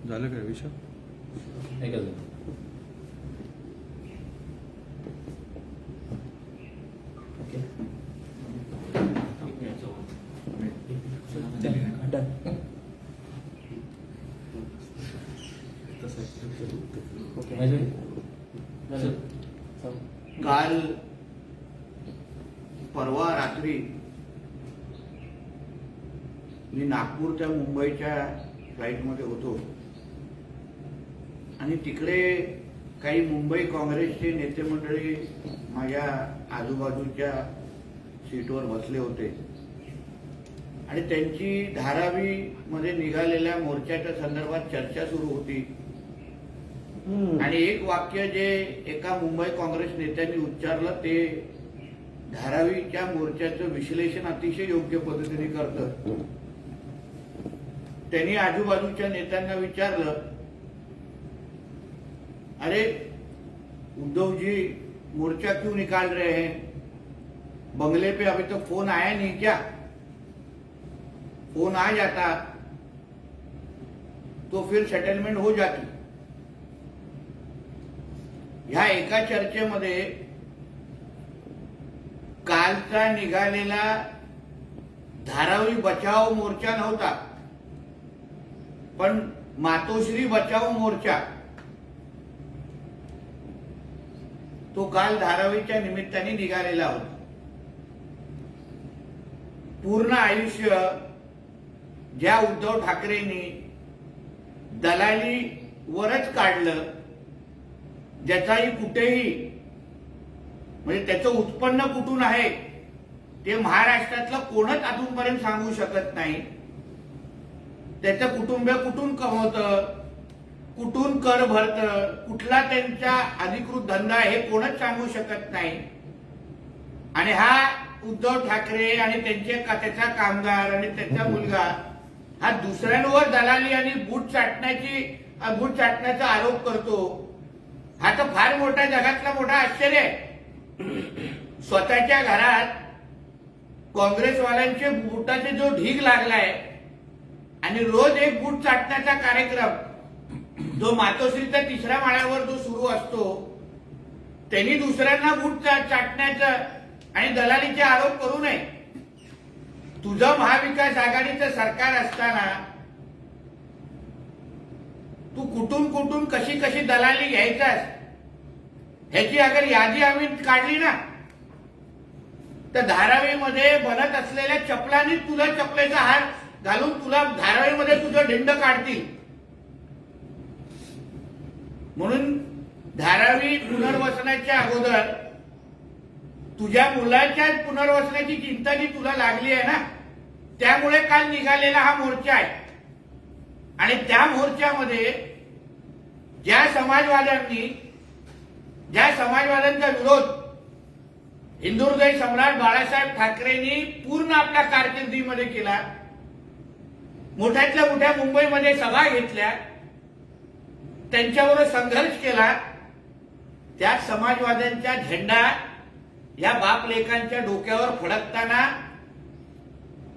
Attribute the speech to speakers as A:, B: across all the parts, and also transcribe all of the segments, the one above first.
A: झालं काय विषय?
B: काल परवा रात्री मी नागपूर ते मुंबईच्या फ्लाईटमध्ये होतो आणि तिकडे काही मुंबई काँग्रेसचे नेते मंडळी माझ्या आजूबाजूच्या सीटवर बसले होते आणि त्यांची धारावी मध्ये निघालेल्या मोर्चाच्या संदर्भात चर्चा सुरू होती आणि एक वाक्य जे एका मुंबई काँग्रेस नेत्यांनी उच्चारलं ते धारावीच्या मोर्चाचं विश्लेषण अतिशय योग्य पद्धतीने करतं. त्यांनी आजूबाजूच्या नेत्यांना विचारलं, अरे उद्धव जी मोर्चा क्यों निकाल रहे हैं? बंगले पे अभी तो फोन आया नहीं क्या? फोन आ जाता तो फिर सेटलमेंट हो जाती. ह्या एका चर्चेमध्ये कालचा निघालेला धारावी बचाव मोर्चा नव्हता, पण मातोश्री बचाव मोर्चा तो काल धारावीच्या निमित्ताने निघालेला होता. पूर्ण आयुष्य ज्या उद्धव ठाकरेंनी दलालीवरच काढलं, ज्याचाही कुठेही म्हणजे त्याचं उत्पन्न कुठून आहे ते महाराष्ट्रातलं कोणच अजूनपर्यंत सांगू शकत नाही. त्याचं कुटुंब कुठून कमवतं, कुठून कर भरतं, कुठला त्यांचा अधिकृत धंदा हे कोणच सांगू शकत नाही. आणि हा उद्धव ठाकरे आणि त्याचा कामगार आणि त्याचा मुलगा हा दुसऱ्यांवर दलाली आणि बूट चाटण्याचा आरोप करतो. हा तर फार मोठा जगातला मोठा आश्चर्य आहे. स्वतःच्या घरात काँग्रेसवाल्यांचे बूटाचे जो ढीग लागलाय आणि रोज एक बूट चाटण्याचा कार्यक्रम जो मातोश्रीच्या 3ऱ्या माळ्यावर जो सुरू असतो, त्यांनी दुसऱ्यांना बूट चाटण्याचं आणि दलालीचे आरोप करू नये. तुझं महाविकास आघाडीचं सरकार असताना तू कुठून कुठून कशी कशी दलाली घ्यायचास ह्याची अगर यादी आम्ही काढली ना, तर धारावीमध्ये बनत असलेल्या चपलांनी तुला चपलेचा हार घालून तुला धारावीमध्ये तुझं ढिंड काढतील. म्हणून धारावी पुनर्वसनाच्या अगोदर तुझ्या मुलाच्या पुनर्वसनाची चिंता जी तुला लागली आहे ना, त्यामुळे काल निघालेला हा मोर्चा आहे. आणि त्या मोर्चामध्ये ज्या समाजवाद्यांचा विरोध हिंदुहृदय सम्राट बाळासाहेब ठाकरेंनी पूर्ण आपल्या कारकिर्दीमध्ये केला, मोठ्यातल्या मोठ्या मुंबईमध्ये सभा घेतल्या, त्यांच्याबरोबर संघर्ष केला, त्या समाजवाद्यांचा झेंडा या बापलेकांच्या डोक्यावर फडकताना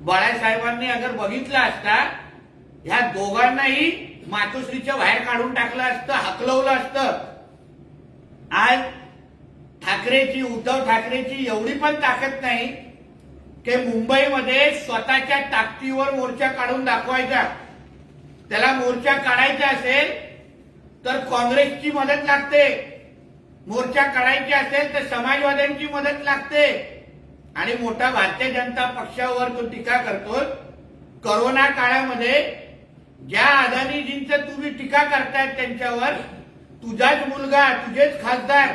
B: बाळासाहेबांनी अगर बघितला असता, ह्या दोघांनाही मातोश्रीच्या बाहेर काढून टाकलं असतं, हकलवलं असतं. आज उद्धव ठाकरेची एवढी पण ताकद नाही की मुंबईमध्ये स्वतःच्या ताकदीवर मोर्चा काढून दाखवायचा. त्याला मोर्चा काढायचा असेल तर काँग्रेसची मदत लागते, मोर्चा काढायची असेल तर समाजवाद्यांची मदत लागते. आणि मोठा भारतीय जनता पक्षावर तो टीका करतो. कोरोना काळामध्ये ज्या अदानीजींचं तुम्ही टीका करतायत त्यांच्यावर, तुझाच मुलगा, तुझेच खासदार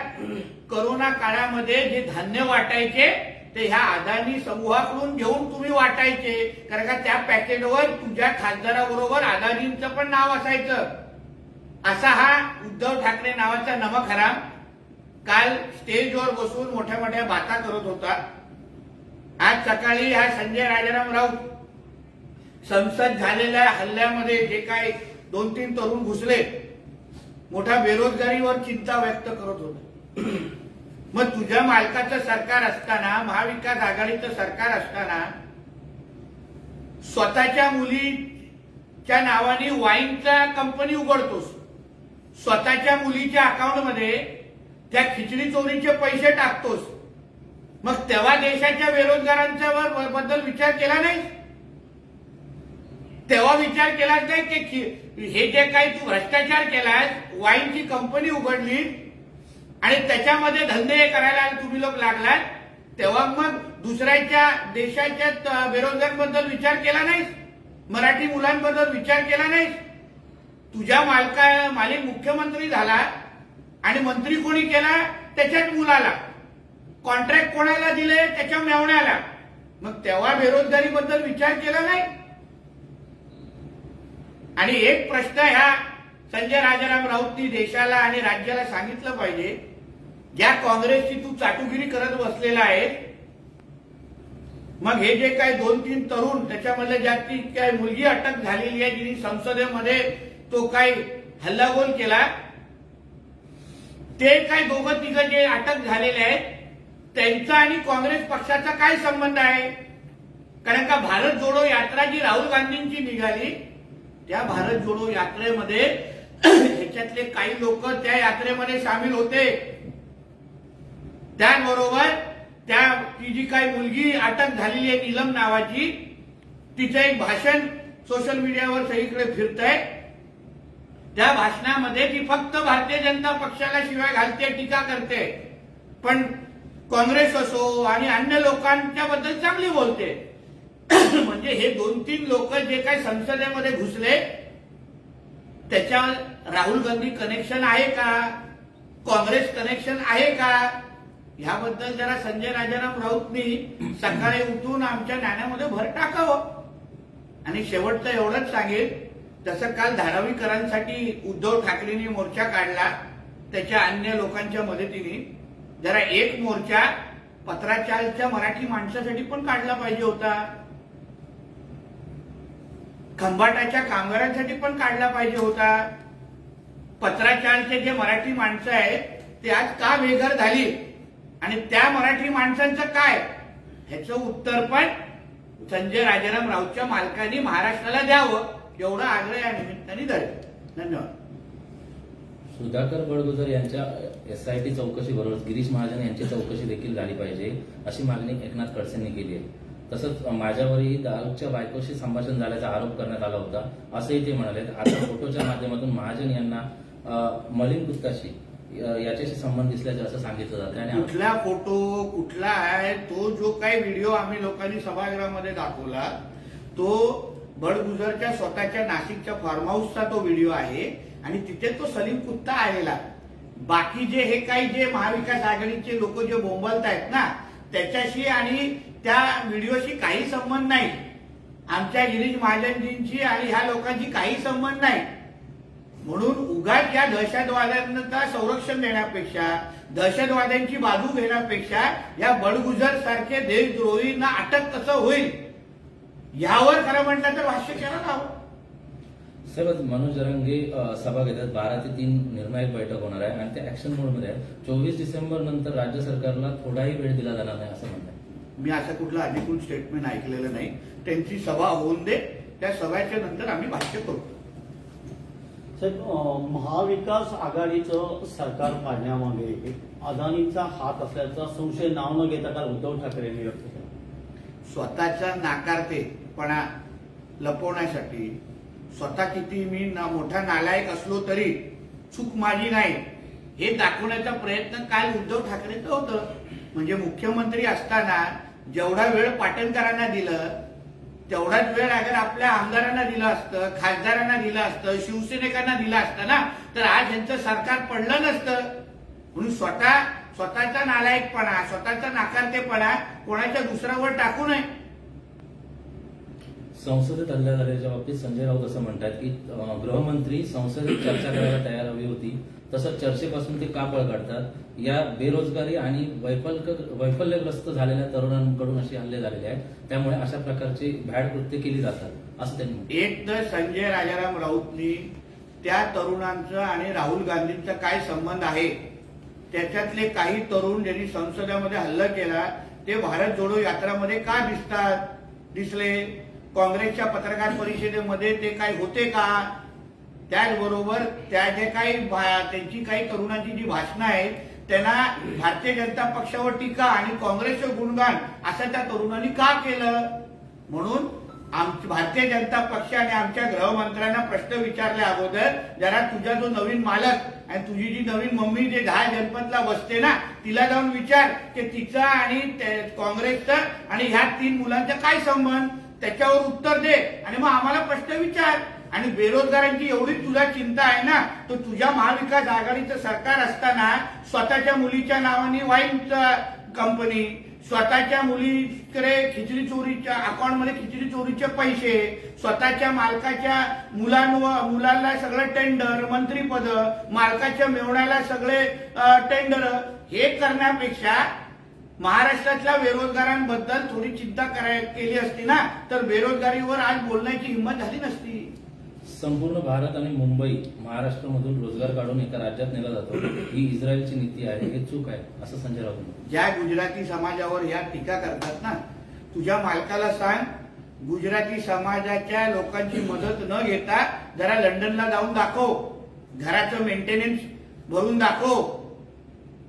B: कोरोना काळामध्ये जे धान्य वाटायचे ते ह्या अदानी समूहाकडून घेऊन तुम्ही वाटायचे, कारण का त्या पॅकेटवर तुझ्या खासदाराबरोबर अदानींचं पण नाव असायचं. असा हा उद्धव ठाकरे नावाचा नमखराम काल स्टेजवर बसून मोठ्या मोठ्या बाता करत होता. आज सकाळी हा संजय राजाराम राऊत संसद झालेल्या हल्ल्यामध्ये जे काही 2-3 तरुण घुसले मोठ्या बेरोजगारीवर चिंता व्यक्त करत होता. मग तुझ्या मालकाचं सरकार असताना, महाविकास आघाडीचं सरकार असताना स्वतःच्या मुलीच्या नावाने वाईनचा कंपनी उघडतोस, स्वतःच्या मुलीच्या अकाउंटमध्ये त्या खिचडी चोरीचे पैसे टाकतोस, मग तेव्हा देशाच्या बेरोजगारांच्या बद्दल विचार केला नाही? तेव्हा विचार केलाच नाही की हे जे काही तू भ्रष्टाचार केलास, वाईनची कंपनी उघडली आणि त्याच्यामध्ये धंदे करायला तुम्ही लोक लागलात, तेव्हा मग दुसऱ्याच्या देशाच्या बेरोजगारांबद्दल विचार केला नाहीस? मराठी मुलांबद्दल विचार केला नाहीस? तुझ्या मालिक मुख्यमंत्री झाला आणि मंत्री कोणी केला? त्याच्याच मुलाला. कॉन्ट्रॅक्ट कोणाला दिले? त्याच्या मेवण्याला. मग तेव्हा बेरोजगारीबद्दल विचार केला नाही? आणि एक प्रश्न ह्या संजय राजाराम राऊतनी देशाला आणि राज्याला सांगितलं पाहिजे, ज्या काँग्रेसची तू चाटुगिरी करत बसलेला आहे, मग हे जे काही 2-3 तरुण, त्याच्यामध्ये ज्याची काही मुलगी अटक झालेली आहे, जिने संसदेमध्ये तो काही हल्लाबोल केला, ते काही दोघं तिघं जे अटक झालेले आहेत, त्यांचा आणि काँग्रेस पक्षाचा काय संबंध आहे? कारण का भारत जोडो यात्रा जी राहुल गांधींची निघाली, त्या भारत जोडो यात्रेमध्ये ह्याच्यातले काही लोक त्या यात्रेमध्ये सामील होते. त्याबरोबर ती जी काही मुलगी अटक झालेली आहे नीलम नावाची, तिचं एक भाषण सोशल मीडियावर सगळीकडे फिरतंय. त्या भाषणामध्ये ती फक्त भारतीय जनता पक्षाला शिवाय घालते, टीका करते, पण काँग्रेस असो आणि अन्य लोकांच्या बद्दल चांगली बोलते. म्हणजे हे 2-3 लोक जे काही संसदेमध्ये घुसले, त्याच्या राहुल गांधी कनेक्शन आहे का? काँग्रेस कनेक्शन आहे का? ह्याबद्दल जरा संजय राजाराम राऊतनी सकाळी उठून आमच्या नाण्यामध्ये भर टाकावं. आणि शेवटचं एवढंच सांगेल, जसं काल धारावीकरांसाठी उद्धव ठाकरेंनी मोर्चा काढला, त्याच्या अन्य लोकांच्या मदतीने जरा एक मोर्चा पत्राचारच्या मराठी माणसासाठी पण काढला पाहिजे होता, खंबाटाच्या कामगारांसाठी पण काढला पाहिजे होता. पत्राचारचे जे मराठी माणसं आहेत ते आज का बेघर झाली आणि त्या मराठी माणसांचं काय, ह्याचं उत्तर पण संजय राजाराम राऊतच्या मालकांनी महाराष्ट्राला द्यावं, एवढा आग्रह या निमित्ताने धरेल. धन्यवाद.
C: सुधाकर बडगुजर यांच्या SIT चौकशीबरोबरच गिरीश महाजन यांची चौकशी देखील झाली पाहिजे, अशी मागणी एकनाथ खडसेंनी केली आहे. तसंच माझ्यावरही दाऊदच्या बायकोशी संभाषण झाल्याचा आरोप करण्यात आला होता, असंही ते म्हणाले. आता फोटोच्या माध्यमातून महाजन यांना मलिन गुप्ताशी याच्याशी संबंध दिसल्याचं असं सांगितलं जातं. आणि
B: कुठला फोटो कुठला आहे? तो जो काही व्हिडिओ आम्ही लोकांनी सभागृहामध्ये दाखवला, तो बडगुजरच्या स्वतःच्या नाशिकच्या फार्म हाऊसचा तो व्हिडिओ आहे आणि तिथे तो सलीम कुत्ता आलेला. बाकी जे हे काही जे महाविकास आघाडीचे लोक जे बोंबलत आहेत ना, त्याच्याशी आणि त्या व्हिडिओशी काही संबंध नाही. आमच्या गिरीश महाजनजींची आणि ह्या लोकांची काही संबंध नाही. म्हणून उगाच या दहशतवाद्यांना संरक्षण देण्यापेक्षा, दहशतवाद्यांची बाजू घेण्यापेक्षा या बडगुजर सारखे देशद्रोहींना अटक कसं होईल यावर खरं म्हटलं तर भाष्य करायला हवं.
C: साहेब, मनोज जरांगे सभा घेतात, 12 ते 3 निर्णायक बैठक होणार आहे आणि ते ऍक्शन मोडमध्ये आहे. 24 डिसेंबर नंतर राज्य सरकारला थोडाही वेळ दिला जाणार नाही असं म्हणतात.
B: मी असं कुठलं अधिकृत स्टेटमेंट ऐकलेलं नाही. त्यांची सभा होऊन दे, त्या सभेच्या नंतर आम्ही भाष्य करू.
D: साहेब, महाविकास आघाडीचं सरकार पाडण्यामागे अदानीचा हात असल्याचा संशय नाव न घेता काल उद्धव ठाकरे यांनी व्यक्त केला.
B: स्वतःचा नाकारतेपणा लपवण्यासाठी, स्वतः किती मी मोठा नालायक असलो तरी चूक माझी नाही हे दाखवण्याचा प्रयत्न काल उद्धव ठाकरेंचं होतं. म्हणजे मुख्यमंत्री असताना जेवढा वेळ पाटणकरांना दिलं, तेवढाच वेळ अगर आपल्या आमदारांना दिलं असतं, खासदारांना दिलं असतं, शिवसैनिकांना दिलं असतं ना, तर आज यांचं सरकार पडलं नसतं. म्हणून स्वतःचा नालायकपणा, स्वतःचा नाकारतेपणा कोणाच्या दुसऱ्यावर टाकू नये.
C: संसदेत हल्ला झाल्याच्या बाबतीत संजय राऊत असं म्हणतात की गृहमंत्री संसदेत चर्चा करायला तयार हवी होती, तसंच चर्चेपासून ते का पळ काढतात. या बेरोजगारी आणि वैफल्यग्रस्त झालेल्या तरुणांकडून असे हल्ले झालेले आहेत, त्यामुळे अशा प्रकारची भ्याड कृत्य केली जातात असं त्यांनी.
B: एक तर संजय राजाराम राऊतनी त्या तरुणांचा आणि राहुल गांधींचा काय संबंध आहे. त्याच्यातले काही तरुण ज्यांनी संसदेमध्ये हल्ला केला ते भारत जोडो यात्रामध्ये का दिसले. काँग्रेसच्या पत्रकार परिषदेमध्ये ते काय होते का. त्याचबरोबर त्या जे काही त्यांची काही तरुणांची जी भाषणं आहेत त्यांना भारतीय जनता पक्षावर टीका आणि काँग्रेसचे गुणगान असं त्या तरुणांनी का केलं. म्हणून भारतीय जनता पक्ष आणि आमच्या गृहमंत्र्यांना प्रश्न विचारल्या अगोदर जरा तुझा जो नवीन मालक आणि तुझी जी नवीन मम्मी जे 10 जनपदला बसते ना तिला जाऊन विचार की तिचा आणि काँग्रेसचा आणि ह्या 3 मुलांचा काय संबंध. त्याच्यावर उत्तर दे आणि मग आम्हाला प्रश्न विचार. आणि बेरोजगारांची एवढी तुला चिंता आहे ना तर तुझ्या महाविकास आघाडीचं सरकार असताना स्वतःच्या मुलीच्या नावाने वाईन कंपनी, स्वतःच्या मुलीकडे खिचडी चोरीच्या अकाउंटमध्ये खिचडी चोरीचे पैसे, स्वतःच्या मालकाच्या मुलांना सगळं टेंडर, मंत्रीपद, मालकाच्या मेवण्याला सगळे टेंडर, हे करण्यापेक्षा महाराष्ट्रातल्या बेरोजगारांबद्दल थोडी चिंता केली असती ना तर बेरोजगारीवर आज बोलण्याची हिंमत झाली नसती.
C: संपूर्ण भारत आणि मुंबई महाराष्ट्रामधून रोजगार काढून एका राज्यात नेला जातो ही इस्रायलची नीती आहे. हे चूक आहे असं संजय राऊत म्हणतात.
B: ज्या गुजराती समाजावर या टीका करतात ना तुझ्या मालकाला सांग गुजराती समाजाच्या लोकांची मदत न घेता जरा लंडनला जाऊन दाखव, घराचं मेंटेनन्स भरून दाखव,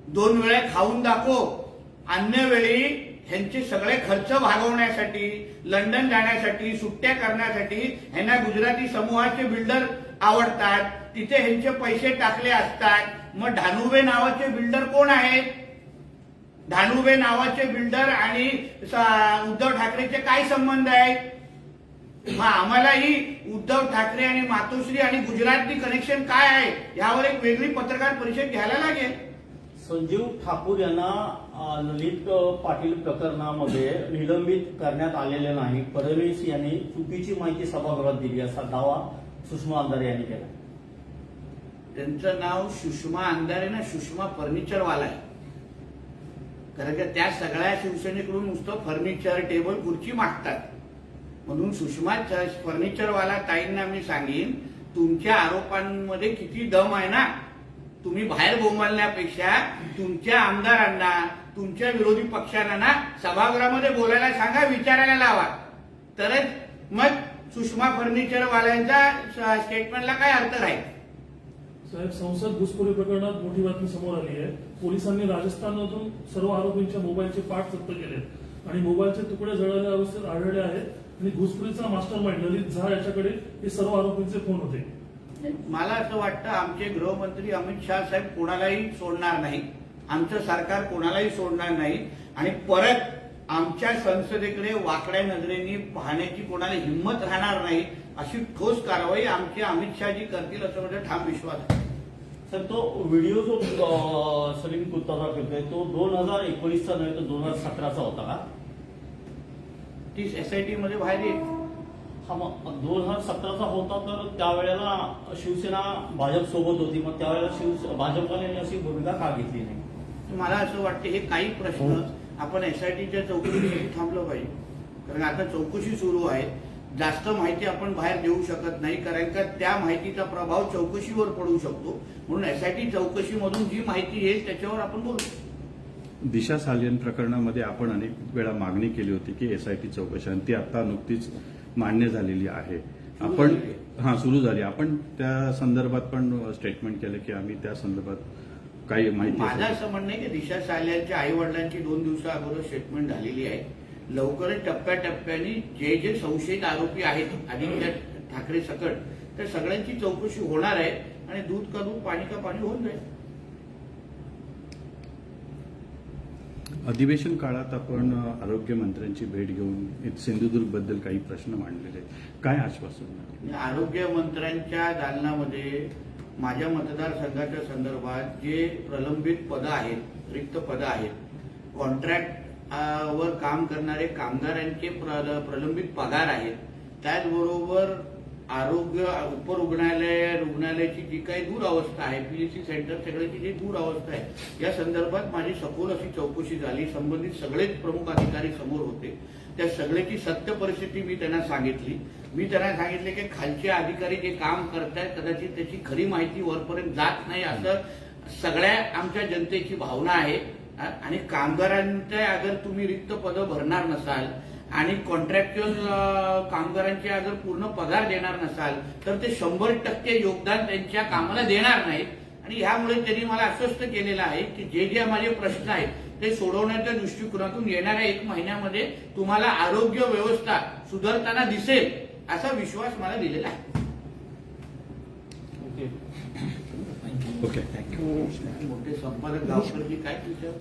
B: 2 वेळा खाऊन दाखव. अन्य वेळी ह्यांचे सगळे खर्च भागवण्यासाठी, लंडन जाण्यासाठी, सुट्ट्या करण्यासाठी ह्यांना गुजराती समूहाचे बिल्डर आवडतात. तिथे ह्यांचे पैसे टाकले असतात. मग धानुबे नावाचे बिल्डर कोण आहेत. धानुबे नावाचे बिल्डर आणि उद्धव ठाकरेचे काय संबंध आहेत. मग आम्हालाही उद्धव ठाकरे आणि मातोश्री आणि गुजराती कनेक्शन काय आहे यावर एक वेगळी पत्रकार परिषद घ्यायला लागेल.
D: संजीव ठाकूर यांना ललित पाटील प्रकरणामध्ये निलंबित करण्यात आलेले नाही. फडणवीस यांनी चुकीची माहिती सभागृहात दिली असा दावा सुषमा अंधारे यांनी केला.
B: त्यांचं नाव सुषमा अंधारे ना सुषमा फर्निचरवाला आहे. कारण की त्या सगळ्या शिवसेनेकडून नुसतं फर्निचर, टेबल, खुर्ची मागतात. म्हणून सुषमा फर्निचरवाला ताईंना मी सांगेन तुमच्या आरोपांमध्ये किती दम आहे ना. तुम्ही बाहेर बोंबलण्यापेक्षा तुमच्या आमदारांना, तुमच्या विरोधी पक्षांना ना सभागृहामध्ये बोलायला सांगा, विचारायला लावा. तरच मग सुषमा फर्निचरवाल्यांच्या स्टेटमेंटला काय अर्थ राहील.
E: साहेब, संसद घुसखोरी प्रकरणात मोठी बातमी समोर आली आहे. पोलिसांनी राजस्थानमधून सर्व आरोपींच्या मोबाईलचे पाठ जप्त केलेत आणि मोबाईलचे तुकडे जळालेल्या अवस्थेत आढळले आहेत आणि घुसखोरीचा मास्टर माइंड ललित झा याच्याकडे हे सर्व आरोपींचे फोन होते.
B: मला असं वाटतं आमचे गृहमंत्री अमित शहा साहेब कोणालाही सोडणार नाही. आमचं सरकार कोणालाही सोडणार नाही आणि परत आमच्या संसदेकडे वाकड्या नजरेने पाहण्याची कोणाला हिंमत राहणार नाही. अशी ठोस कारवाई आमचे अमित शहाजी करतील असं माझा ठाम विश्वास आहे.
D: सर, तो व्हिडिओ जो सलीम कुर्ताचा करतोय तो 2019चा नव्हे तर 2017चा होता का.
B: ती SIT मध्ये बाहेर येईल.
D: हा, मग 2017चा होता तर त्यावेळेला शिवसेना भाजप सोबत होती. मग त्यावेळेला भाजपने अशी भूमिका का घेतली नाही.
B: मला असं वाटतं हे काही प्रश्न आपण SITच्या चौकशीसाठी थांबलं पाहिजे. कारण आता चौकशी सुरू आहे. जास्त माहिती आपण बाहेर देऊ शकत नाही कारण का त्या माहितीचा प्रभाव चौकशीवर पडू शकतो. म्हणून SIT चौकशीमधून जी माहिती येईल त्याच्यावर आपण बोलू.
A: दिशा सालियन प्रकरणामध्ये आपण अनेक वेळा मागणी केली होती की SIT चौकशी आणि ती आता नुकतीच मान्य झालेली आहे. आपण सुरू झाली. आपण त्या संदर्भात पण स्टेटमेंट केलं की आम्ही त्या संदर्भात काही माहिती.
B: माझं असं म्हणणं आहे की दिशा सालियनच्या आई वडिलांची 2 दिवसा अगोदर स्टेटमेंट झालेली आहे. लवकरच टप्प्याटप्प्याने जे जे संशयित आरोपी आहेत आदित्य ठाकरे सकट त्या सगळ्यांची चौकशी होणार आहे आणि दूध का दूध पाणी का पाणी होऊन जाईल.
A: अधिवेशन काळात आपण आरोग्यमंत्र्यांची भेट घेऊन सिंधुदुर्ग बद्दल काही प्रश्न मांडलेले आहेत. काय आश्वासन.
B: आरोग्यमंत्र्यांच्या दालनामध्ये माझ्या मतदारसंघाच्या संदर्भात जे प्रलंबित पदं आहेत, रिक्त पदं आहेत, कॉन्ट्रॅक्ट वर काम करणारे कामगारांचे प्रलंबित पगार आहेत, त्याचबरोबर आरोग्य रुग्णालयाची जी काही दुरावस्था आहे, PHC सेंटर सगळ्याची जी दुरावस्था आहे या संदर्भात माझी सखोल अशी चौकशी झाली. संबंधित सगळेच प्रमुख अधिकारी समोर होते त्या सगळ्याची सत्य परिस्थिती मी त्यांना सांगितली. मी त्यांना सांगितले की खालचे अधिकारी जे काम करतायत कदाचित त्याची खरी माहिती वरपर्यंत जात नाही असं सगळ्या आमच्या जनतेची भावना आहे. आणि कामगारांच्या अगर तुम्ही रिक्त पदं भरणार नसाल आणि कॉन्ट्रॅक्च्युअल कामगारांचे अगर पूर्ण पगार देणार नसाल तर ते 100% योगदान त्यांच्या कामाला देणार नाहीत. आणि ह्यामुळे त्यांनी मला आश्वस्त केलेलं आहे की जे जे माझे प्रश्न आहेत ते सोडवण्याच्या दृष्टिकोनातून येणाऱ्या 1 महिन्यामध्ये तुम्हाला आरोग्य व्यवस्था सुधारताना दिसेल असा विश्वास मला दिलेला आहे.
D: ओके.
A: Okay thank you.
B: मोठे संपादक गावकरजी काय तुझं